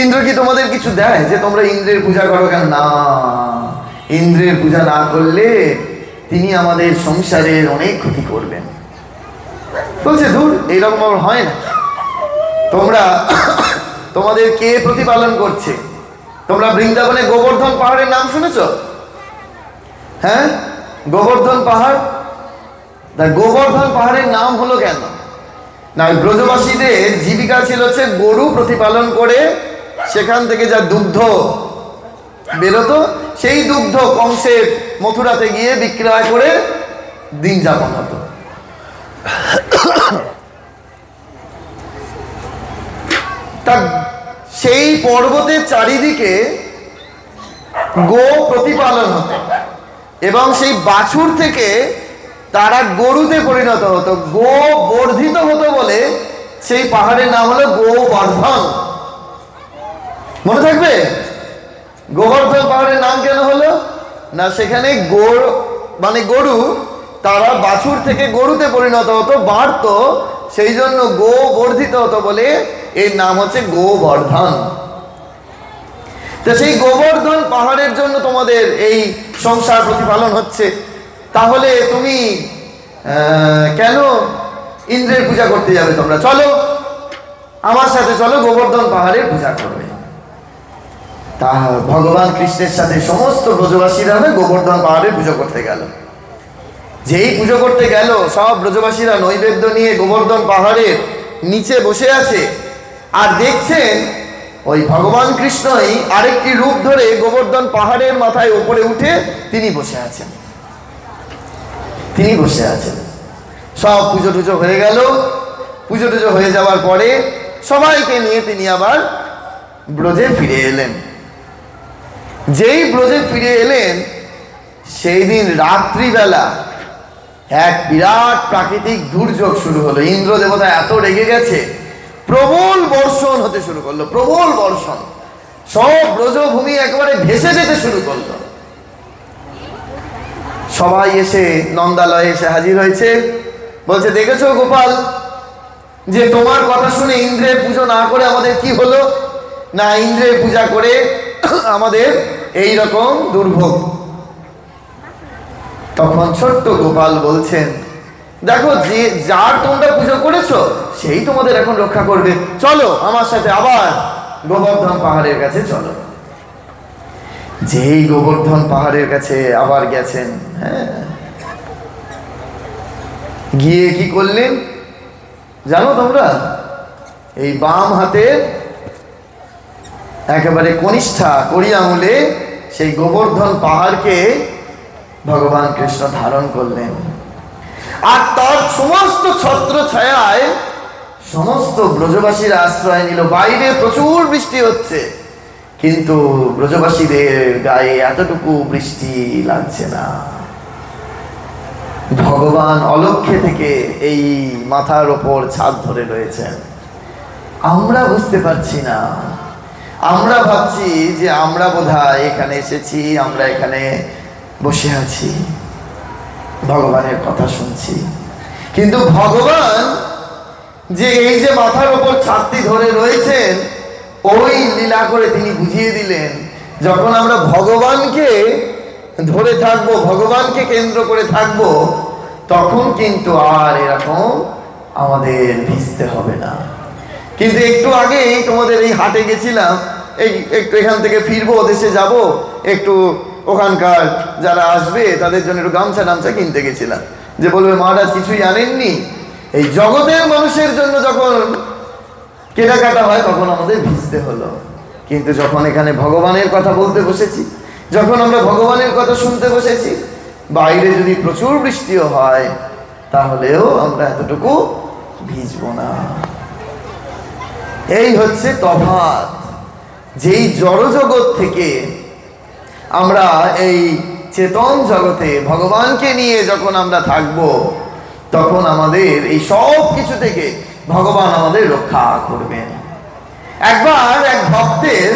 ইন্দ্র কি তোমাদের কিছু দেয় যে তোমরা ইন্দ্রের পূজা করো? কেন না, ইন্দ্রের পূজা না করলে তিনি আমাদের সংসারের অনেক ক্ষতি করবেন। বলছে ধুর, এইরকম আবার হয় না। তোমরা তোমাদের কে প্রতিপালন করছে? তোমরা বৃন্দাবনে গোবর্ধন পাহাড়ের নাম শুনেছ? হ্যাঁ, গোবর্ধন পাহাড়। গোবর্ধন পাহাড়ের নাম হলো কেন না, ব্রজবাসীদের জীবিকা ছিল হচ্ছে গরু প্রতিপালন করে সেখান থেকে যা দুগ্ধ বেরোতো সেই দুগ্ধ কংসের মথুরাতে গিয়ে বিক্রয় করে দিন যাপন হতো। তা সেই পর্বতের চারিদিকে গো প্রতিপালন হতো এবং সেই বাছুর থেকে তারা গরুতে পরিণত হতো, গো বর্ধিত হতো বলে সেই পাহাড়ের নাম হলো গোবর্ধন। মনে থাকবে গোবর্ধন পাহাড়ের নাম কেন হলো না, সেখানে গরু তারা বাছুর থেকে গরুতে পরিণত হতো, বাড়তো, সেই জন্য গো বর্ধিত হতো বলে এর নাম হচ্ছে গোবর্ধন। তো সেই গোবর্ধন পাহাড়ের জন্য তোমাদের এই সংসার প্রতিপালন হচ্ছে। তাহলে তুমি কেন ইন্দ্রের পূজা করতে যাবে? তোমরা চলো আমার সাথে, চলো গোবর্ধন পাহাড়ের পূজা করবে। তা ভগবান কৃষ্ণের সাথে সমস্ত ব্রজবাসীরা গোবর্ধন পাহাড়ের পুজো করতে গেল। যেই পুজো করতে গেল সব ব্রজবাসীরা নৈবেদ্য নিয়ে গোবর্ধন পাহাড়ের নিচে বসে আছে, আর দেখছেন ওই ভগবান কৃষ্ণই আরেকটি রূপ ধরে গোবর্ধন পাহাড়ের মাথায় উপরে উঠে তিনি বসে আছেন। সব পুজো টুজো হয়ে গেল। পুজো টুজো হয়ে যাওয়ার পরে সবাইকে নিয়ে তিনি আবার ব্রজে ফিরে এলেন। যেই ব্রজে ফিরে এলেন সেই দিন রাত্রিবেলা এক বিরাট প্রাকৃতিক দুর্যোগ শুরু হলো। ইন্দ্র দেবতা এত রেগে গেছে, প্রবল বর্ষণ হতে শুরু করলো, প্রবল বর্ষণ। সব ব্রজভূমি একেবারে ভেসে যেতে শুরু করলো। সবাই এসে নন্দালয়ে এসে হাজির হয়েছে। বলছে, দেখেছো গোপাল, যে তোমার কথা শুনে ইন্দ্রের পুজো না করে আমাদের কি হলো? না, ইন্দ্রের পূজা করে আমাদের এই রকম দুর্ভোগ। তখন ছোট্ট গোপাল বলছেন, দেখো, যে যার তোমরা পুজো করেছো সেই তোমাদের এখন রক্ষা করবে। চলো আমার সাথে আবার গোবর্ধন পাহাড়ের কাছে চলো। যেই গোবর্ধন পাহাড়ের কাছে আবার গেছেন, হ্যাঁ, গিয়ে কি করলেন জানো তোমরা? এই বাম হাতে একেবারে কনিষ্ঠা কড়ি আঙুলে সেই গোবর্ধন পাহাড়কে ভগবান কৃষ্ণ ধারণ করলেন। আর তার সমস্ত ছত্র ছায়ায় সমস্ত ব্রজবাসীরা আশ্রয় নিল। বাইরে প্রচুর বৃষ্টি হচ্ছে, কিন্তু ব্রজবাসীদের গায়ে এতটুকু বৃষ্টি লাগছে না। ভগবান অলক্ষ্যে থেকে এই মাথার ওপর ছাদ ধরে রয়েছেন। আমরা বুঝতে পারছি না, আমরা ভাবছি যে আমরা বোধহয় এখানে এসেছি, আমরা এখানে বসে আছি, ভগবানের কথা শুনছি। কিন্তু ভগবান যে এই যে মাথার ওপর ছাদটি ধরে রয়েছেন, ওই লীলা করে তিনি বুঝিয়ে দিলেন, যখন আমরা ভগবানকে ধরে থাকবো, ভগবানকে কেন্দ্র করে থাকবো, তখন কিন্তু আর এরকম আমাদের ভিজতে হবে না। কিন্তু একটু আগেই তোমাদের এই হাটে গেছিলাম, এই একটু এখান থেকে ফিরবো, দেশে যাব, একটু ওখানকার যারা আসবে তাদের জন্য একটু গামছা টামছা কিনতে গেছিলাম, যে বলবে মহারাজ কিছুই আনেননি। এই জগতের মানুষের জন্য যখন কেনাকাটা হয় তখন আমাদের ভিজতে হলো। কিন্তু যখন এখানে ভগবানের কথা বলতে বসেছি, যখন আমরা ভগবানের কথা শুনতে বসেছি, বাইরে যদি প্রচুর বৃষ্টিও হয় তাহলেও আমরা এতটুকু ভিজবো না। এই হচ্ছে তফাৎ। যেই জড়জগৎ থেকে আমরা এই চেতন জগতে ভগবানকে নিয়ে যখন আমরা থাকব, তখন আমাদের এই সব কিছু থেকে ভগবান আমাদের রক্ষা করবেন। একবার এক ভক্তের